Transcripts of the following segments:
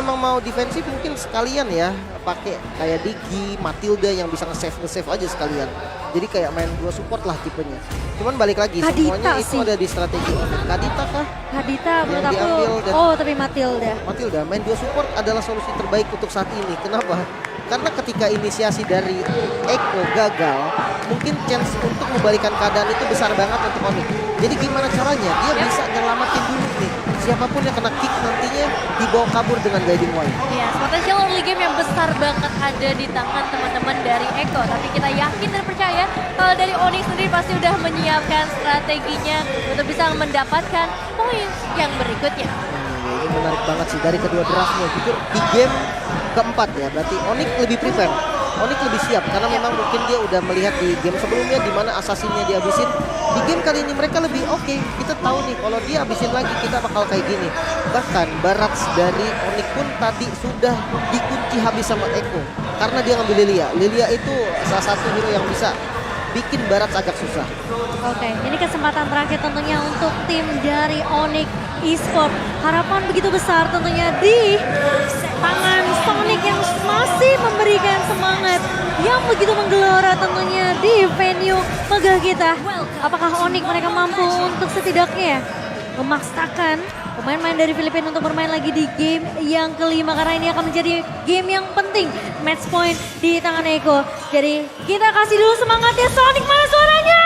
memang mau defensif mungkin sekalian ya pakai kayak Digi, Matilda yang bisa nge-save aja sekalian. Jadi kayak main dua support lah tipenya. Cuman balik lagi Kadita semuanya sih. itu ada di strategi. Kadita kah? Kadita menurut Yang aku, diambil dan- oh tapi Matilda. Matilda main dua support adalah solusi terbaik untuk saat ini. Kenapa? Karena ketika inisiasi dari Eko gagal, mungkin chance untuk membalikan keadaan itu besar banget untuk Onyx. Jadi gimana caranya? Dia bisa nyelamatin dulu nih. Siapapun yang kena kick nantinya dibawa kabur dengan guiding wire. Iya, potensial early game yang besar banget ada di tangan teman-teman dari Eko. Tapi kita yakin dan percaya kalau dari Onyx sendiri pasti udah menyiapkan strateginya untuk bisa mendapatkan poin yang berikutnya. Ini menarik banget sih dari kedua draftnya. Jujur di game keempat ya, berarti Onyx lebih prepare. Onyx lebih siap karena memang mungkin dia udah melihat di game sebelumnya di mana assassinnya dihabisin. Di game kali ini mereka lebih oke. Kita tahu nih kalau dia habisin lagi kita bakal kayak gini. Bahkan Barats dari Onyx pun tadi sudah dikunci habis sama Eko karena dia ngambil Lilia. Lilia itu salah satu hero yang bisa bikin Barats agak susah. Oke, ini kesempatan terakhir tentunya untuk tim dari Onyx Esports. Harapan begitu besar tentunya di tangan Sonic yang masih memberikan semangat yang begitu menggelora tentunya di venue megah kita. Apakah Onyx mereka mampu untuk setidaknya memaksakan pemain-pemain dari Filipina untuk bermain lagi di game yang kelima karena ini akan menjadi game yang penting, match point di tangan Eko. Jadi kita kasih dulu semangatnya Sonic, mana suaranya?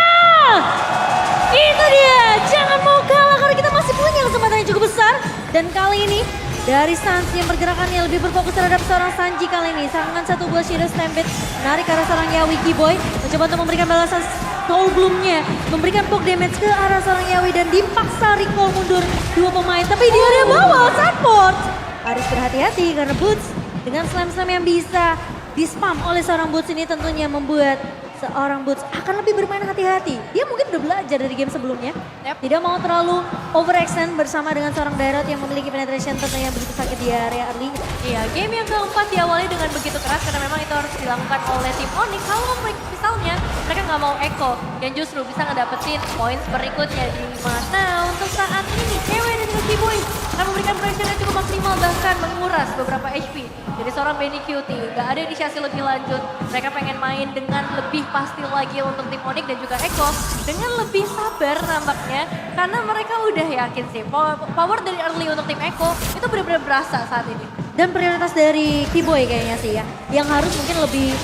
Itu dia, jangan mau kalah karena kita masih punya kesempatan yang cukup besar. Dan kali ini dari Sans yang pergerakannya lebih berfokus terhadap seorang Sanji kali ini. Serangan satu buah Shadow Stampede menarik ke arah seorang Yawi Kiboy. Mencoba untuk memberikan balasan Soul Bloom-nya. Memberikan poke damage ke arah seorang Yawi dan dipaksa recall mundur dua pemain. Tapi di area bawah support harus berhati-hati karena Boots dengan slam-slam yang bisa di-spam oleh seorang Boots ini tentunya membuat seorang Boots akan lebih bermain hati-hati. Dia mungkin udah belajar dari game sebelumnya. Tidak mau terlalu overextend bersama dengan seorang Dairot yang memiliki penetration tentunya begitu sakit di area early. Iya, game yang keempat diawali dengan begitu keras karena memang itu harus dilakukan oleh tim Onyx. Kalau misalnya mereka nggak mau Eko yang justru bisa ngedapetin poin berikutnya di mana untuk saat ini cewek dan juga Kiboy akan memberikan pressure yang cukup maksimal bahkan menguras beberapa HP. Jadi seorang Benny Cutie nggak ada inisiasi lebih lanjut. Mereka pengen main dengan lebih pasti lagi untuk tim Onyx dan juga Eko dengan lebih sabar nampaknya karena mereka udah yakin sih power dari early untuk tim Eko itu benar-benar berasa saat ini. Dan prioritas dari Kiboy kayaknya sih ya, yang harus mungkin lebih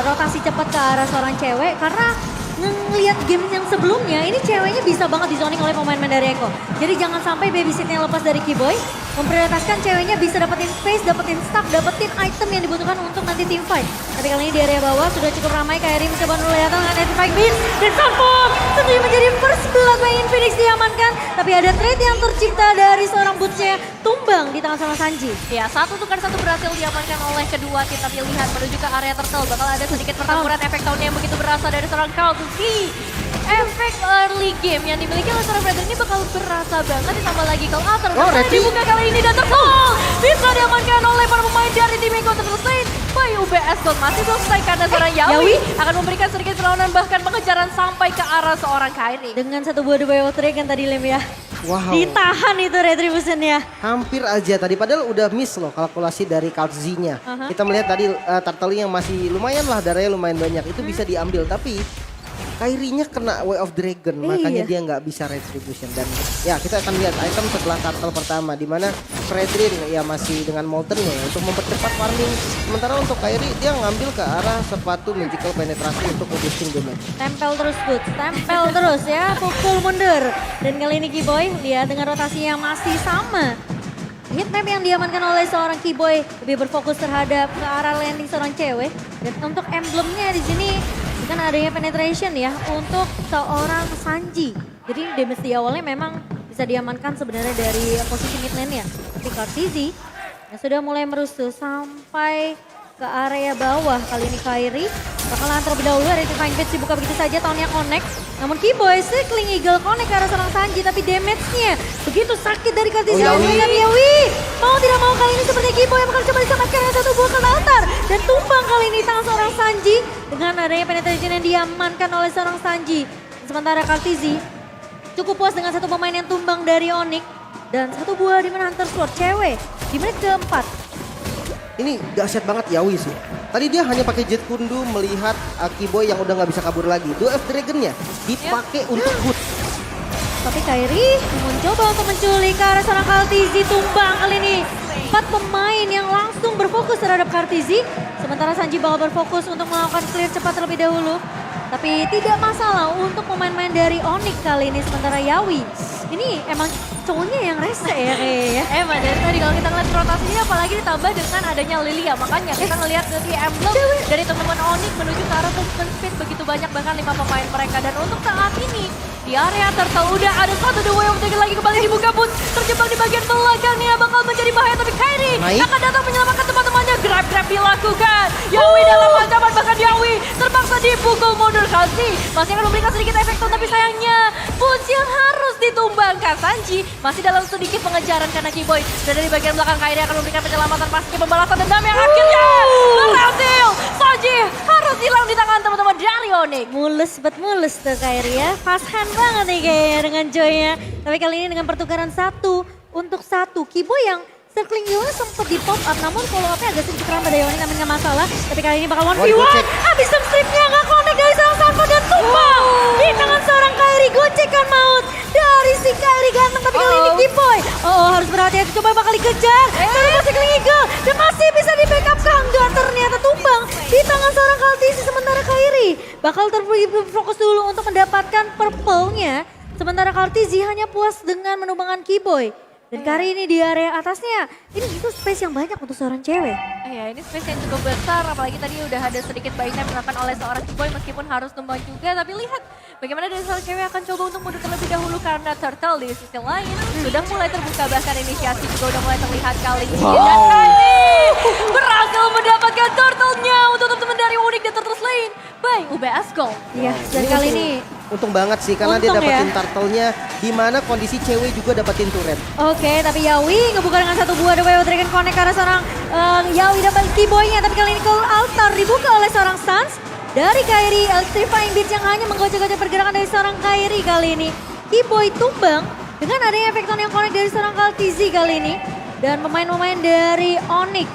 rotasi cepat ke arah seorang cewek karena ngelihat game yang sebelumnya ini ceweknya bisa banget dizoning oleh pemain-pemain dari Eko. Jadi jangan sampai babysitnya lepas dari Kiboy, memprioritaskan ceweknya bisa dapetin space, dapetin stack, dapetin item yang dibutuhkan untuk nanti team fight. Tapi kali ini di area bawah sudah cukup ramai, Kairi mencoba melihat dengan Epic Beat dan Sunform tentunya menjadi first blood by Infinix diamankan. Tapi ada trade yang tercipta dari seorang Bootsnya tumbang di tangan sama Sanji. Ya, satu tukar satu berhasil diamankan oleh kedua tim, tapi lihat menuju ke area turtle bakal ada sedikit pertempuran efek tahun yang begitu berasa dari seorang Carl Tuki. Efek early game yang dimiliki oleh seorang Freddy ini bakal berasa banget ditambah lagi kalau Alter dibuka kali ini dan turtle bisa diamankan oleh para pemain dari tim Eko terselesai by UBS Gold. Masih selesai karena seorang Yawi akan memberikan sedikit perlawanan bahkan pengejaran sampai ke arah seorang Kairi. Dengan satu buah double trick kan tadi Lem ya. Wow. Ditahan itu retributionnya. Hampir aja tadi, padahal udah miss loh kalkulasi dari Kaltzi-nya. Kita melihat tadi Turtle yang masih lumayan lah, darahnya lumayan banyak. Itu bisa diambil, tapi Kairinya kena Way of Dragon, makanya dia nggak bisa retribution. Dan ya kita akan lihat item setelah Turtle pertama, di mana Fredrin ya masih dengan Molten ya untuk mempercepat farming. Sementara untuk Kairi dia ngambil ke arah sepatu Magical Penetrasi untuk boosting damage. Tempel terus Boots, tempel terus ya, pukul mundur. Dan kali ini Kiboy lihat dengan rotasi yang masih sama. Hitmap yang diamankan oleh seorang Kiboy lebih berfokus terhadap ke arah landing seorang cewek. Dan untuk emblemnya di sini kan adanya penetration ya untuk seorang Sanji. Jadi damage di awalnya memang bisa diamankan sebenarnya dari posisi mid lane ya. Tapi Kartizi yang sudah mulai merusuh sampai ke area bawah. Kali ini Kairi bakalan terlebih dahulu, Rectifying Page dibuka begitu saja, tahunnya connect. Namun Kiboy Circling Eagle connect ke arah seorang Sanji, tapi damage-nya begitu sakit dari Kartizi. Yawi mau tidak mau kali ini seperti Kiboy yang bakal coba diselamatkan yang satu buah altar. Dan tumbang kali ini tangan seorang Sanji dengan adanya penetration yang diamankan oleh seorang Sanji. Sementara Kartizi cukup puas dengan satu pemain yang tumbang dari Onyx. Dan 1 buah Demon Hunter Sword cewek di menit keempat. Ini dahsyat banget Yawi sih. Tadi dia hanya pakai Jet Kundu melihat Kiboy yang udah nggak bisa kabur lagi. Duel of Dragon-nya dipakai untuk hood. Tapi Kairi mencoba untuk menculik ke arah seorang Kartizi, tumbang kali ini. 4 pemain yang langsung berfokus terhadap Kartizi. Sementara Sanji bakal berfokus untuk melakukan clear cepat terlebih dahulu. Tapi tidak masalah untuk pemain-pemain dari Onyx kali ini. Sementara Yawi, ini emang cowoknya yang rese ya kayaknya. Emang dari tadi kalau kita ngeliat rotasinya apalagi ditambah dengan adanya Lilia. Makanya kita ngeliat di emblem dari teman-teman Onyx menuju ke arah movement speed begitu banyak, bahkan 5 pemain mereka. Dan untuk saat ini di area Turtle udah ada satu The Way of Dragon lagi kembali dibuka pun terjebak di bagian belakangnya, bakal menjadi bahaya. Tapi Kairi akan datang menyelamatkan teman-temannya. Grab dilakukan. Yawi dalam ancaman, bahkan Yawi terpaksa dipukul mundur. Kalsi masih akan memberikan sedikit efek tone, tapi sayangnya Puncil harus ditumbangkan. Sanji masih dalam sedikit pengejaran karena Kiboy. Dan dari bagian belakang Kairi akan memberikan penyelamatan pastinya, pembalasan dendam yang akhirnya berhasil. Sanji harus hilang di tangan teman-teman dari Onyx. Mulus tuh Kairi ya. Fast hand banget nih kayaknya dengan Joy-nya. Tapi kali ini dengan pertukaran 1 untuk 1. Kiboy yang circling Yola sempat di pop up, namun follow up-nya agak sedikit kurang pada Yoni, namun gak masalah. Tapi kali ini bakal 1v1. Habis jump strip-nya gak connect dari seorang Sanford dan tumbang di tangan seorang Kairi. Gocekan maut dari si Kairi ganteng, tapi kali ini Kiboy. Harus berhati-hati, coba bakal dikejar. Tapi masih circling Eagle dan masih bisa di backup Kangga. Ternyata tumbang di tangan seorang Kaltisi. Sementara Kairi bakal terfokus dulu untuk mendapatkan purple-nya. Sementara Kaltisi hanya puas dengan menumbangkan Kiboy. Dan kali ini di area atasnya, ini itu space yang banyak untuk seorang cewek. Iya, ini space yang cukup besar, apalagi tadi udah ada sedikit buy time dilakukan oleh seorang Kiboy meskipun harus tumbang juga. Tapi lihat bagaimana dari seorang cewek akan coba untuk mundur terlebih dahulu karena Turtle di sisi lain sudah mulai terbuka, bahkan inisiasi juga udah mulai terlihat kali ini. Dan kali berhasil mendapatkan Turtle-nya untuk teman-teman dari Onyx dan Turtles lain by UBS Gold. Iya, dan kali ini untung banget sih karena dia untung dapetin ya. turtle-nya di mana kondisi cewek juga dapetin turret. Oke, tapi Yawi ngebuka dengan 1 buah The Way of Dragon connect ke arah seorang Yawi dapat Kiboy-nya. Tapi kali ini Cold Altar dibuka oleh seorang Sans dari Kairi. Electrifying Beats yang hanya menggocek-gocek pergerakan dari seorang Kairi kali ini. Kiboy tumbang dengan adanya efek tone yang connect dari seorang Kaltizi kali ini. Dan pemain-pemain dari Onyx,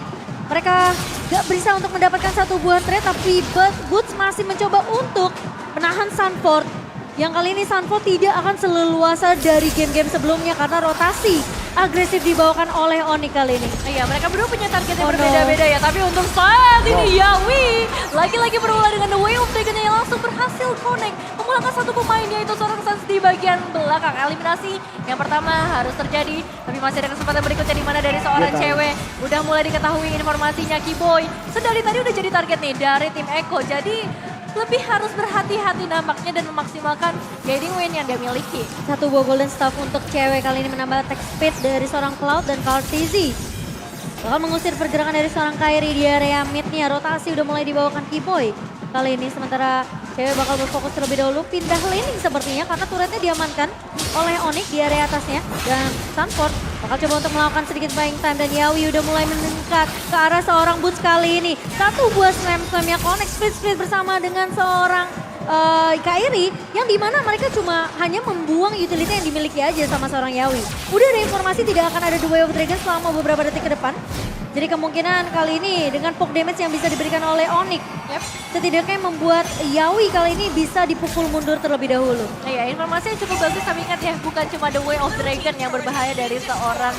mereka gak bisa untuk mendapatkan 1 buah trade, tapi Boots masih mencoba untuk menahan Sanford. Yang kali ini Sanford tidak akan seleluasa dari game-game sebelumnya karena rotasi agresif dibawakan oleh Onyx kali ini. Iya, mereka berdua punya target yang berbeda-beda ya, tapi untuk saat ini Yawi lagi-lagi berulang dengan The Way of Dragon yang langsung berhasil connect, memulangkan 1 pemain yaitu seorang Sans di bagian belakang. Eliminasi yang pertama harus terjadi, tapi masih ada kesempatan berikutnya di mana dari seorang cewek udah mulai diketahui informasinya Kiboy sedari tadi udah jadi target nih dari tim Eko. Jadi lebih harus berhati-hati nampaknya dan memaksimalkan guiding win yang dia miliki. 1 buah golden staff untuk cewek kali ini menambah attack speed dari seorang Cloud dan Kartizi. Bakal mengusir pergerakan dari seorang Kairi di area mid-nya. Rotasi udah mulai dibawakan Kiboy kali ini. Sementara cewek bakal berfokus terlebih dahulu pindah laning sepertinya karena turretnya diamankan oleh Onyx di area atasnya. Dan Sanford bakal coba untuk melakukan sedikit buying time dan Yawi udah mulai meningkat ke arah seorang Boots kali ini. 1 buah slam yang connect split bersama dengan seorang Kairi yang dimana mereka cuma hanya membuang utility yang dimiliki aja sama seorang Yawi. Udah ada informasi tidak akan ada The Way of Dragon selama beberapa detik ke depan. Jadi kemungkinan kali ini dengan poke damage yang bisa diberikan oleh Onyx, setidaknya membuat Yawi kali ini bisa dipukul mundur terlebih dahulu. Nah ya, informasi yang cukup bagus, tapi ingat ya, bukan cuma The Way of Dragon yang berbahaya dari seorang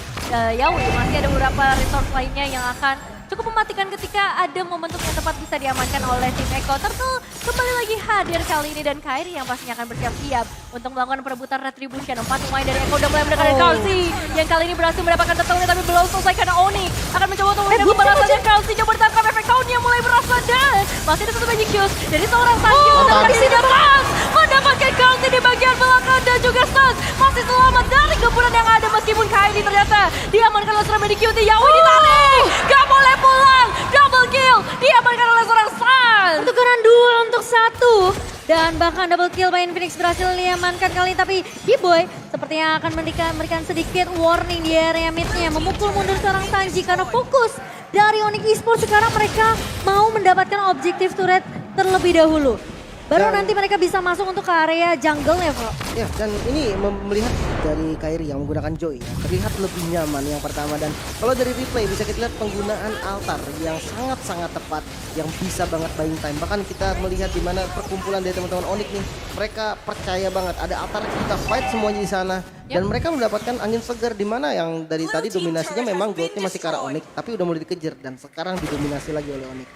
Yawi. Masih ada beberapa resource lainnya yang akan cukup mematikan ketika ada momentum yang tepat bisa diamankan oleh tim Eko. Turtle kembali lagi hadir kali ini dan Kairi yang pastinya akan bersiap-siap untuk melakukan perebutan retribution. 4 pemain dari Eko udah mulai mendekati Kalsi yang kali ini berhasil mendapatkan turtle-nya tapi belum selesai karena Oni akan mencoba untuk memberikan pembalasannya. Kalsi coba ditangkap, efek tahunnya mulai berasa dan masih ada 1 magic use dari seorang Sanji untuk kali ini Sans mendapatkan Kalsi di bagian belakang dan juga Sans masih selamat dari gempuran yang ada meskipun Kairi ternyata diamankan oleh seorang magic use. Yawi ditarik, gak boleh pulang, double kill diamankan oleh seorang Sans. Pertukaran 2 untuk 1 dan bahkan double kill by Infinix berhasil diamankan kali ini. Tapi Kiboy sepertinya akan memberikan sedikit warning di area mid-nya, memukul mundur seorang Sanji karena fokus dari Onyx Esports sekarang mereka mau mendapatkan objektif turret terlebih dahulu. Baru Dan- nanti mereka bisa masuk untuk ke area jungle ya, Bro. Ya, dan ini melihat dari Kairi yang menggunakan Joy ya, terlihat lebih nyaman yang pertama. Dan kalau dari replay bisa kita lihat penggunaan altar yang sangat-sangat tepat, yang bisa banget buying time. Bahkan kita melihat di mana perkumpulan dari teman-teman Onyx nih, mereka percaya banget ada altar, kita fight semuanya di sana. Dan mereka mendapatkan angin segar di mana yang dari tadi dominasinya memang goldnya masih ke arah Onyx, tapi udah mulai dikejar dan sekarang didominasi lagi oleh Onyx.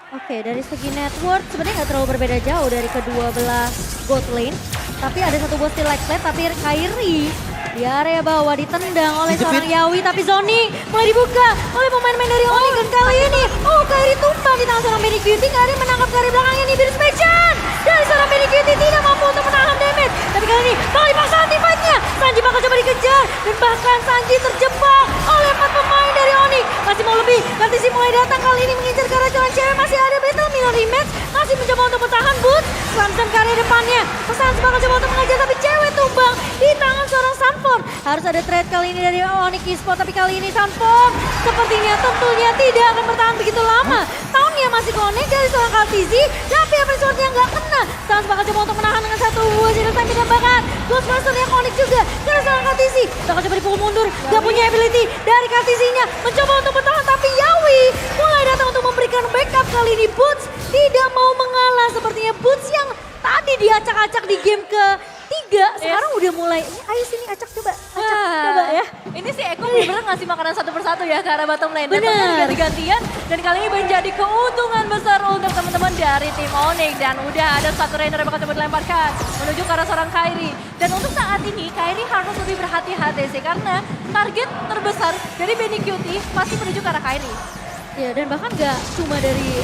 Oke, dari segi network sebenarnya nggak terlalu berbeda jauh dari kedua belah gold lane. Tapi ada satu bot still like play, tapi Kairi di area bawah ditendang oleh Dijepit. seorang Yawi. Tapi Zoni mulai dibuka oleh pemain-pemain dari Onyx. Dan kali ini, Kairi tumbang di tangan seorang Benny Cutie. Kairi menangkap Kairi belakangnya nih, Beerus Passion. Dari seorang Benny Cutie tidak mampu untuk menahan damage. Tapi kali ini, bakal dipaksa anti-fight-nya. Sanji bakal coba dikejar. Dan bahkan Sanji terjebak oleh 4 pemain dari Onyx. Masih mau lebih, nanti si mulai datang kali ini mengincar ke arah jalan cewek. Masih ada Battle Minor Rematch, masih mencoba untuk bertahan Boots. Slamson ke area depannya, Pesan bakal coba untuk mengejar tapi cewek tumbang di tangan seorang Sunform. Harus ada trade kali ini dari Onyx Esports, tapi kali ini Sunform sepertinya tentunya tidak akan bertahan begitu lama. Tahunnya masih connect dari seorang Kaltizi, tapi apa yang nggak kena. Sans bakal coba untuk menahan dengan satu buah Zero Time dan bahkan Ghostmaster yang Onyx juga dari seorang Kaltizi. Bakal coba dipukul mundur, gak punya ability dari Kaltizinya, mencoba untuk bertahan tapi Yawi mulai datang untuk memberikan backup. Kali ini Boots tidak mau mengalah, sepertinya Boots yang tadi diacak-acak di game ketiga sekarang udah mulai, ayo sini acak coba, coba ya. Ini si Eko bener-bener ngasih makanan satu persatu ya ke arah bottom lane. Bener. Datangnya ganti-gantian dan kali ini menjadi keuntungan besar untuk teman-teman dari tim Onyx. Dan udah ada satu Rainer yang bakal coba dilemparkan menuju ke arah seorang Kairi. Dan untuk saat ini Kairi harus lebih berhati-hati sih karena target terbesar dari Benny Cutie pasti menuju ke arah Kairi. Ya, dan bahkan gak cuma dari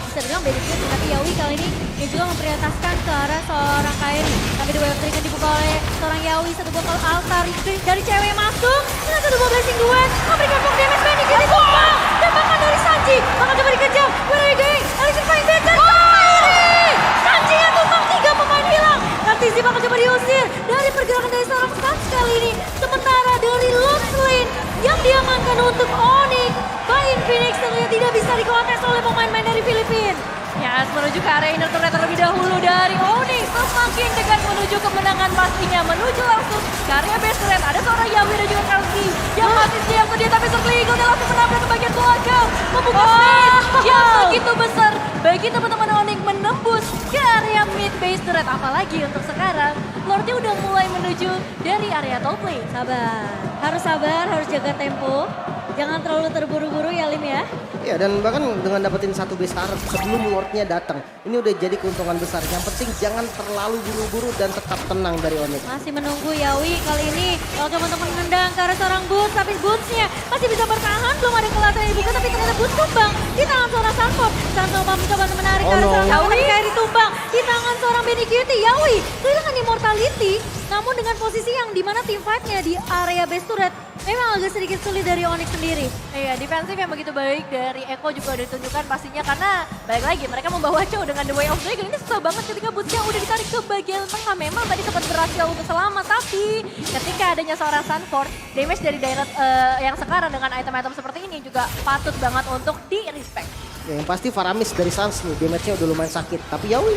bisa dibilang Benny Cutie, tapi Yawi kali ini yang juga memprioritaskan ke arah seorang Kairi. Tapi di wave kan dibuka oleh seorang Yawi, satu botol altar dari cewek masuk dengan satu buah blessing duet memberikan block damage. Benny Cutie tumbang dan bahkan dari Sanji bakal coba dikejar. Where are you going? Alisson fight back dan Kairi. Sanji yang tumbang, 3 pemain hilang. Kaltizi bakal coba diusir dari pergerakan dari seorang Sans kali ini. Sementara dari Lone Lane yang diamankan untuk Onyx, Bain Phoenix tentunya tidak bisa dikontes oleh pemain-pemain dari Filipina. Ya, menuju ke area inner turret terlebih dahulu dari Onyx. Semakin dekat menuju kemenangan pastinya. Menuju langsung ke area base turret. Ada seorang Yawi dan juga Kalki yang masih siap sedia. Tapi Serkling udah langsung menabrak ke bagian belakang. Membuka space yang begitu besar bagi teman-teman Onyx menembus ke area mid base turret. Apalagi untuk sekarang, Lordnya udah mulai menuju dari area top lane. Sabar, harus jaga tempo. Jangan terlalu terburu-buru ya Lim ya. Ya, dan bahkan dengan dapetin satu base turret sebelum Lordnya datang, ini udah jadi keuntungan besar. Yang penting jangan terlalu buru-buru dan tetap tenang dari Onyx. Masih menunggu Yawi kali ini. Kalau teman-teman menendang ke arah seorang Boots, tapi Bootsnya masih bisa bertahan. Belum ada kelihatan yang dibuka, tapi ternyata Boots tumbang di tangan seorang Sunform. Sunform mencoba untuk menarik ke arah seorang Yawi, tapi Kairi tumbang di tangan seorang Benny Cutie. Yawi kehilangan immortality, namun dengan posisi yang dimana team fight-nya di area base turret memang agak sedikit sulit dari Onyx sendiri. Iya, defensif yang begitu baik dari Eko juga udah ditunjukkan pastinya karena balik lagi mereka membawa Chow dengan The Way of Dragon. Ini susah banget ketika Bootsnya udah ditarik ke bagian tengah. Memang tadi sempat berhasil untuk selamat, tapi ketika adanya seorang Sunford, damage dari direct yang sekarang dengan item-item seperti ini juga patut banget untuk di-respect. Ya, yang pasti Faramis dari Sans nih, damage-nya udah lumayan sakit. Tapi Yawi,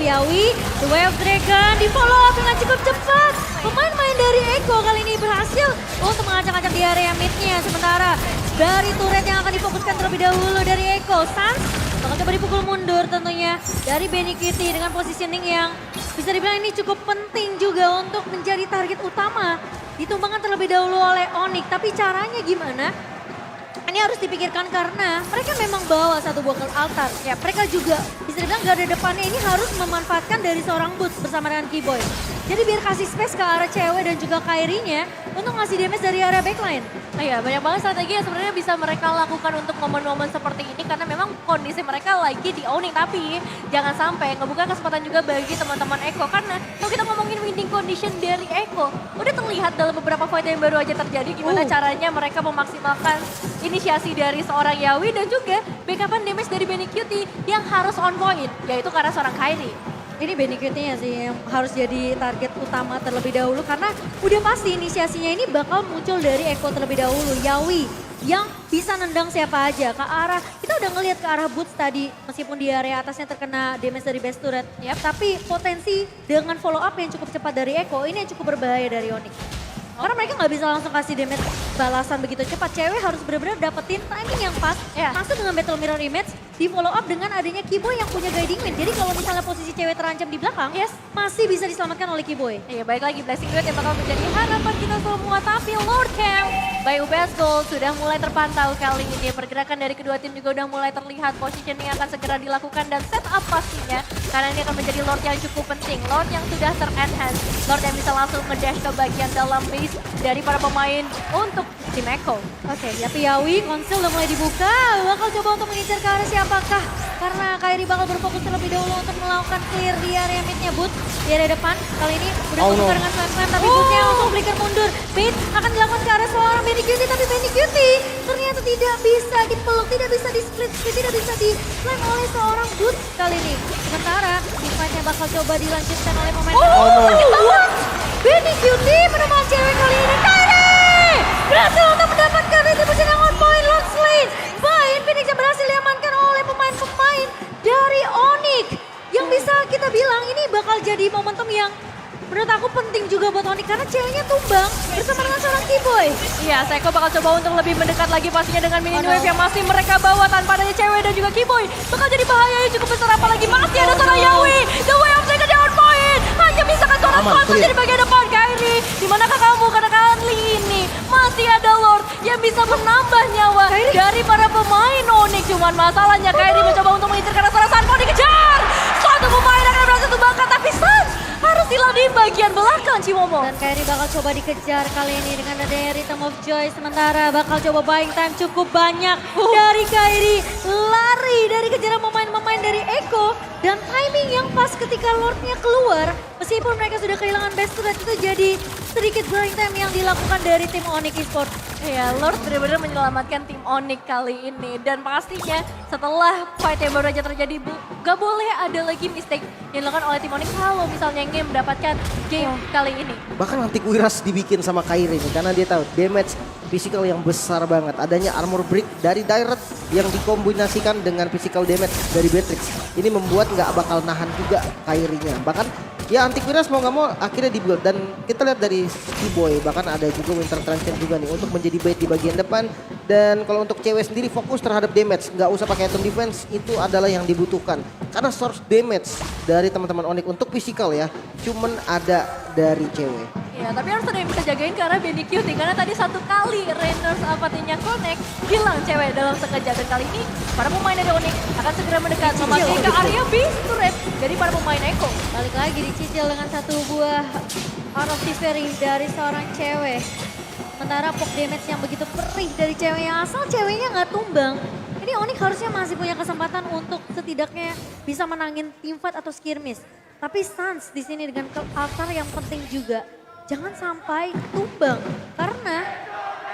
Yawi, The Way of Dragon di follow up dengan cukup cepat. Pemain-pemain dari Eko kali ini berhasil untuk mengacak-acak di area mid-nya. Sementara dari turret yang akan difokuskan terlebih dahulu dari Eko, Sans bakal coba dipukul mundur tentunya dari Benny Cutie dengan positioning yang bisa dibilang ini cukup penting juga untuk menjadi target utama. Ditumbangkan terlebih dahulu oleh Onyx, tapi caranya gimana? Ini harus dipikirkan karena mereka memang bawa satu buah altar. Ya, mereka juga bisa dibilang garda depannya ini harus memanfaatkan dari seorang Boots bersama dengan Keyboy. Jadi biar kasih space ke arah cewek dan juga Kairinya untuk ngasih damage dari area backline. Iya, banyak banget strategi yang sebenarnya bisa mereka lakukan untuk momen-momen seperti ini karena memang kondisi mereka lagi di owning. Tapi jangan sampai ngebuka kesempatan juga bagi teman-teman Eko karena kalau kita ngomongin winning condition dari Eko, udah terlihat dalam beberapa fight yang baru aja terjadi gimana caranya mereka memaksimalkan inisiasi dari seorang Yawi dan juga backupan damage dari Benny Cutie yang harus on point, yaitu karena seorang Kairi. Ini Benny Cutie-nya sih yang harus jadi target utama terlebih dahulu karena udah pasti inisiasinya ini bakal muncul dari Eko terlebih dahulu. Yawi yang bisa nendang siapa aja ke arah, kita udah ngelihat ke arah Boots tadi meskipun di area atasnya terkena damage dari base turret. Tapi potensi dengan follow up yang cukup cepat dari Eko ini yang cukup berbahaya dari Onyx. Karena mereka nggak bisa langsung kasih damage balasan begitu cepat. Cewek harus benar-benar dapetin timing yang pas. Masuk dengan battle mirror image, di follow up dengan adanya Kiboy yang punya guiding wind. Jadi kalau misalnya posisi cewek terancam di belakang, masih bisa diselamatkan oleh Kiboy. Iya, baik lagi Blessing Duet yang bakal menjadi harapan kita semua. Tapi Lord Camp by UBS Gold sudah mulai terpantau kali ini. Pergerakan dari kedua tim juga udah mulai terlihat. Positioning akan segera dilakukan dan setup pastinya. Karena ini akan menjadi Lord yang cukup penting. Lord yang sudah ter-enhance. Lord yang bisa langsung nge-dash ke bagian dalam base dari para pemain untuk tim Eko. Oke, Yawi, konsil udah mulai dibuka. Bakal coba untuk mengincar ke arah siapakah? Karena Kairi bakal berfokus terlebih dahulu untuk melakukan clear di area midnya Boots. Di area depan, kali ini udah kebuka dengan slam tapi Bootsnya langsung flicker mundur. Bait akan dilakukan ke arah seorang Benny Cutie, tapi Benny Cutie ternyata tidak bisa dipeluk, tidak bisa di split, tidak bisa di slam oleh seorang Boots kali ini. Sementara, teamfight-nya bakal coba dilanjutkan oleh pemain. Sakit banget! Benny Cutie menemukan cewek kali ini. Kairi berhasil untuk mendapatkan retribution yang on point. Lord Slain by Infinix yang berhasil diamankan oleh pemain-pemain dari Onyx. Yang bisa kita bilang ini bakal jadi momentum yang menurut aku penting juga buat Onyx karena ceweknya tumbang bersama dengan seorang Kiboy. Iya, Seiko bakal coba untuk lebih mendekat lagi pastinya dengan mini wave yang masih mereka bawa tanpa adanya cewek dan juga Kiboy. Bakal jadi bahaya yang cukup besar apalagi masih ada seorang Yawi. The way of second on point. Hanya bisa kan seorang Kwanza di bagian depan Kairi. Dimanakah kamu? Karena kali ini masih ada Lord yang bisa menambah nyawa dari para pemain Onyx. Cuman masalahnya Kairi mencoba untuk mengincar karena seorang Sanford dikejar. Suatu pemain akan berhasil tumbangkan tapi Sans harus hilang di bagian belakang Cimomo. Dan Kairi bakal coba dikejar kali ini dengan adanya Rhythm of Joy. Sementara bakal coba buying time cukup banyak dari Kairi. Lari dari kejaran pemain-pemain dari Eko. Dan timing yang pas ketika Lordnya keluar. Meskipun mereka sudah kehilangan best turret itu jadi sedikit buying time yang dilakukan dari tim Onyx Esports. Ya, Lord benar-benar menyelamatkan tim Onyx kali ini. Dan pastinya setelah fight yang baru aja terjadi, gak boleh ada lagi mistake yang dilakukan oleh tim Onyx kalau misalnya ingin mendapatkan game kali ini. Bahkan nanti Wiras dibikin sama Kairi nih karena dia tahu damage physical yang besar banget. Adanya armor break dari Direct yang dikombinasikan dengan physical damage dari Beatrix. Ini membuat nggak bakal nahan juga Kairinya. Bahkan ya antivirus mau nggak mau akhirnya dibuild. Dan kita lihat dari Kiboy bahkan ada juga Winter Transcend juga nih untuk menjadi bait di bagian depan. Dan kalau untuk cewek sendiri fokus terhadap damage. Nggak usah pakai item defense, itu adalah yang dibutuhkan. Karena source damage dari teman-teman Onyx untuk physical ya cuman ada dari cewek. Ya, tapi harus ada yang bisa jagain karena Benny Cutie. Karena tadi satu kali Rainers apatinya connect, hilang cewek dalam sekejap. Dan kali ini para pemain dari Onyx akan segera mendekat memakai ke area base turret dari para pemain Eko. Balik lagi dicicil dengan satu buah out of Tiferi dari seorang cewek. Sementara pop damage yang begitu perih dari cewek yang asal ceweknya nggak tumbang. Ini Onyx harusnya masih punya kesempatan untuk setidaknya bisa menangin teamfight atau skirmish. Tapi Sans di sini dengan altar yang penting juga. Jangan sampai tumbang karena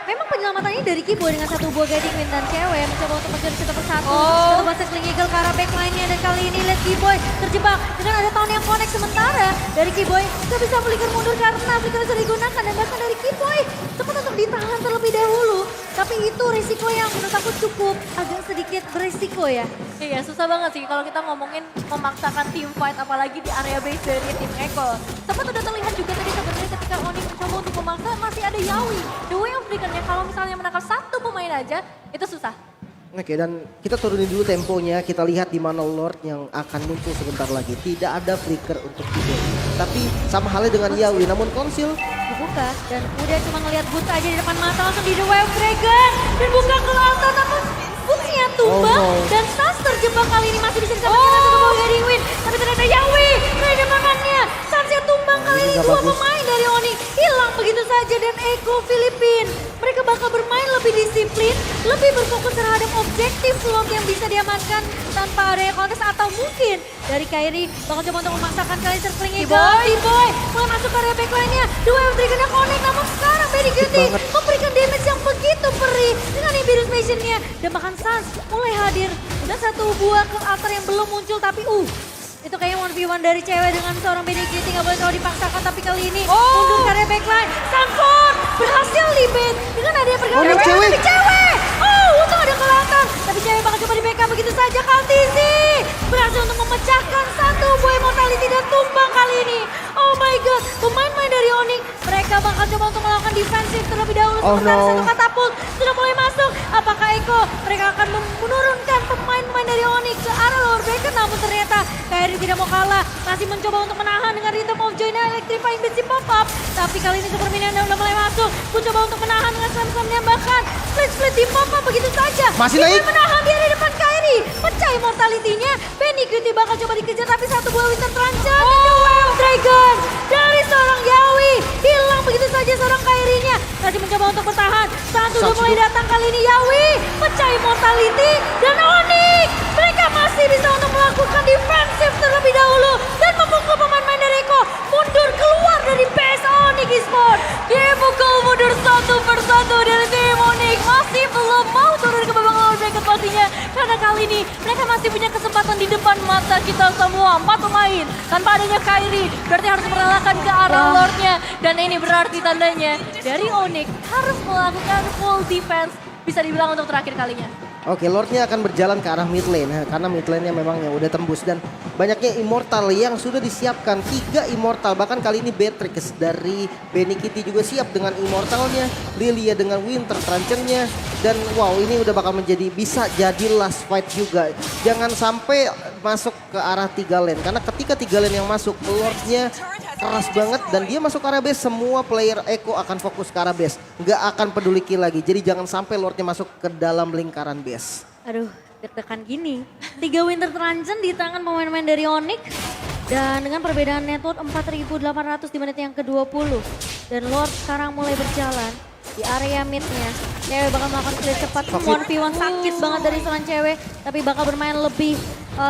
memang penyelamatannya dari Kiboy dengan satu buah guiding wind dan cewek mencoba untuk mencuri satu persatu. Satu buah settling eagle ke arah backline-nya dan kali ini lihat Kiboy terjebak dengan ada tahun yang connect. Sementara dari Kiboy gak bisa flicker mundur karena flicker sudah digunakan dan bahkan dari Kiboy sempat untuk ditahan terlebih dahulu. Tapi itu risiko yang menurut aku cukup agak sedikit berisiko ya. Iya, susah banget sih kalau kita ngomongin memaksakan team fight apalagi di area base dari tim Eko. Sempat udah terlihat juga tadi sebenarnya ketika Onyx mencoba untuk memaksa masih ada Yawi. The way of Breaker-nya kalau misalnya menangkap satu pemain aja itu susah. Oke, dan kita turunin dulu temponya. Kita lihat di mana Lord yang akan muncul sebentar lagi. Tidak ada flicker untuk Kiboy. Tapi sama halnya dengan Yawi, namun konsil Dibuka dan udah cuma ngelihat Boots aja di depan mata langsung di The Wave Dragon. Dan buka ke altar namun Boots-nya tumbang. Dan Sans terjebak kali ini masih bisa diselamatkan satu buah guiding wind. Tapi ternyata Yawi dari depannya. Sans-nya tumbang kali ini dua pemain dari Onyx hilang begitu saja. Dan Eko Filipin mereka bakal bermain lebih disiplin, lebih berfokus terhadap objektif slot yang bisa diamankan tanpa area kontes atau mungkin dari Kairi bakal coba untuk memaksakan kali circling Kiboy mulai masuk ke area backline-nya. Dua yang Dragon-nya connect namun sekarang Benny Cutie memberikan damage yang begitu perih dengan Ibirus Mission-nya dan bahkan Sans mulai hadir dengan satu buah ke altar yang belum muncul tapi itu kayaknya 1v1 dari cewek dengan seorang Benny Cutie nggak boleh terlalu dipaksakan tapi kali ini mundur ke area backline. Sanford berhasil libet dengan adanya pergaulan cewek. cewek ada kelihatan. Tapi cewek bakal coba di backup begitu saja. Kaltizi berhasil untuk memecahkan satu buah immortality dan tumbang kali ini. Oh my god, pemain-pemain dari Onyx mereka bakal coba untuk melakukan defensif terlebih dahulu. Oh Sementara no. satu katapult sudah mulai masuk. Apakah Eko mereka akan menurunkan pemain-pemain dari Onyx ke arah lower bracket? Namun ternyata Kairi tidak mau kalah, masih mencoba untuk menahan dengan Rhythm of Joy dan Electrifying Beats pop up. Tapi kali ini Super Minion udah mulai masuk, mencoba untuk menahan dengan slam-slamnya, bahkan split di pop up begitu saja. Masih Dia naik. menahan dia di depan Kairi, pecah immortality-nya. Benny Cutie bakal coba dikejar tapi satu buah Winter Tranchant. The Wild Dragon dari seorang Yawi hilang begitu saja seorang Kairinya. Masih mencoba untuk bertahan. Santu udah mulai datang kali ini. Yawi pecah immortality dan Onyx mereka masih bisa untuk melakukan defensif terlebih dahulu dan memukul pemain-pemain dari Eko mundur keluar dari base Onyx Esports. Dipukul mundur satu persatu dari tim Onyx. Masih belum mau turun ke babak lower bracket pastinya. Karena kali ini mereka masih punya kesempatan di depan mata kita semua. 4 pemain tanpa adanya Kairi. Berarti harus merelakan ke arah Lordnya. Dan ini berarti tandanya dari Onyx harus melakukan full defense. Bisa dibilang untuk terakhir kalinya. Oke, Lordnya akan berjalan ke arah mid lane karena mid lane-nya memang yang udah tembus dan banyaknya immortal yang sudah disiapkan. 3 immortal, bahkan kali ini Beatrix dari Benny Kitty juga siap dengan immortalnya, Lilia dengan Winter Tranchant-nya, dan wow, ini udah bakal menjadi bisa jadi last fight juga. Jangan sampai masuk ke arah 3 lane karena ketika 3 lane yang masuk, Lordnya keras banget dan dia masuk ke arah base, semua player Eko akan fokus ke arah base, nggak akan peduli kill lagi. Jadi jangan sampai Lordnya masuk ke dalam lingkaran base. Aduh, deg-degan gini. 3 Winter Tranchant di tangan pemain-pemain dari Onyx. Dan dengan perbedaan network 4.800 di menit yang ke-20. Dan Lord sekarang mulai berjalan di area midnya. Cewek bakal melakukan clear cepat. 1v1 sakit banget dari seorang cewek. Tapi bakal bermain lebih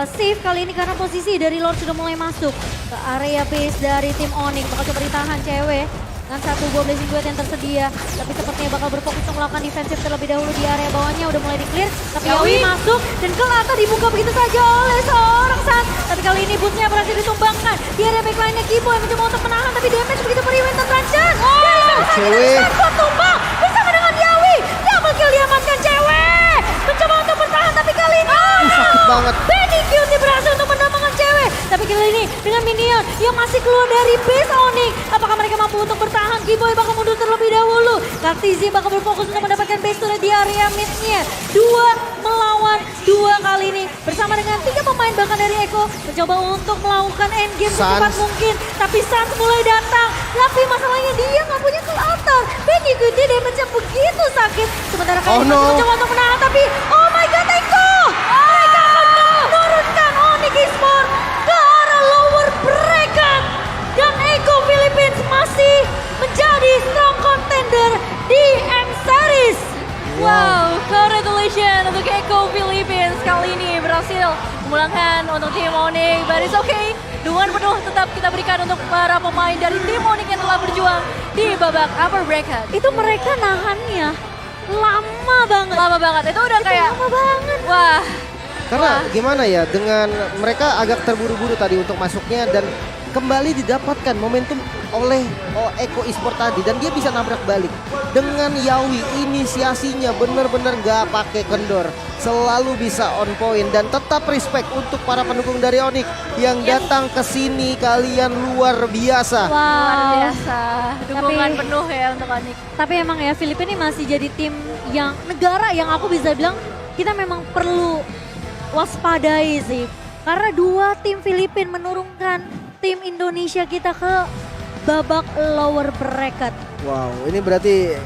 safe kali ini karena posisi dari Lord sudah mulai masuk ke area base dari tim Onyx. Bakal coba ditahan cewek dengan satu buah Blazing Duet yang tersedia. Tapi sepertinya bakal berfokus untuk melakukan defensif terlebih dahulu di area bawahnya. Udah mulai di-clear. Tapi Yawi masuk dan ke atas dibuka begitu saja oleh seorang San. Tapi kali ini bootnya berhasil ditumbangkan. Di area backline-nya Kibo yang mencoba untuk menahan. Tapi damage begitu beri Winter Tranchant. Dari salah satu cewek. Stanford tumbang bersama dengan Yawi. Double kill diamankan cewek. Mencoba untuk bertahan tapi kali ini. Sakit banget. Benny Cutie berhasil untuk mendapatkan cewek. Tapi kali ini dengan minion yang masih keluar dari base Onyx. Apakah mereka mampu untuk bertahan? Kiboy bakal mundur terlebih dahulu. Kaltizi bakal berfokus untuk mendapatkan base turret di area midnya. 2 melawan 2 kali ini. Bersama dengan 3 pemain bahkan dari Eko. Mencoba untuk melakukan endgame secepat mungkin. Tapi Sans mulai datang. Tapi masalahnya dia nggak punya altar. Benny Cutie damage-nya begitu sakit. Sementara kali ini masih mencoba untuk menahan. Tapi oh my god Eko! Mereka akan menurunkan Onyx Esports ke arah lower bracket. Dan Eko Philippines masih menjadi strong contender di M-Series. Wow, congratulations untuk Eko Philippines kali ini berhasil memulangkan untuk tim Onyx. But it's okay, dukungan penuh tetap kita berikan untuk para pemain dari tim Onyx yang telah berjuang di babak upper bracket. Itu mereka nahannya lama banget. Lama banget, itu udah kayak Lama banget. wah. Karena gimana ya, dengan mereka agak terburu-buru tadi untuk masuknya dan kembali didapatkan momentum oleh Eko Esports tadi dan dia bisa nabrak balik dengan Yawi. Inisiasinya bener-bener gak pakai kendor, selalu bisa on point dan tetap respect untuk para pendukung dari Onyx yang datang ke sini. Kalian luar biasa. Luar Wow. biasa, dukungan Tapi- penuh ya untuk Onyx. Tapi emang ya Filipina ini masih jadi tim yang negara yang aku bisa bilang kita memang perlu waspadai sih. Karena 2 tim Filipina menurunkan tim Indonesia kita ke babak lower bracket. Wow, ini berarti